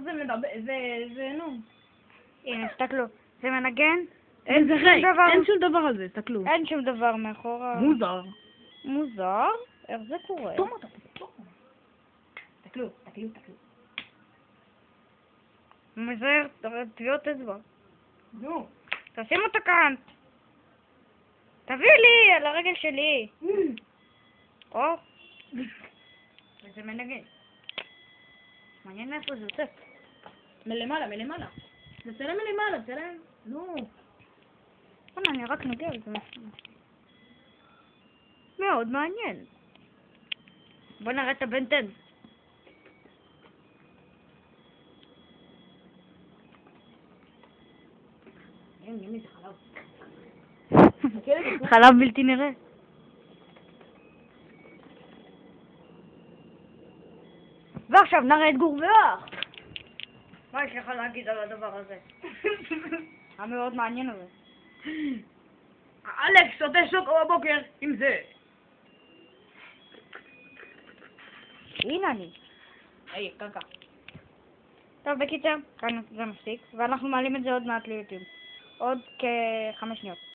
זה מדבר, זה נו. הנה, תסתכלו. זה מנגן? אין שום דבר על זה, תסתכלו. אין שום דבר מאחורה. מוזר. מוזר? איך זה קורה? תסתכלו. מזהר, טביעות אצבע. נו. תשים אותו כאן. תביא לי, על הרגל שלי. או. וזה מנגן. מעניין מאיפה זה יוצא. מלמעלה. תצלם מלמעלה, תצלם. נו. אני רק נוגע בזה. מאוד מעניין. בוא נראה את הבנטן. ימי זה חלב. חלב בלתי נראה. ועכשיו נראה את גורבח. מה יש לך להגיד על הדבר הזה? המאוד מעניין הזה. אלכס שותה שוקו בבוקר עם זה. הנה אני. היי, קקה. טוב, בקיצר, כאן זה מספיק, ואנחנו מעלים את זה עוד מעט ליוטיוב. עוד כ5 שניות.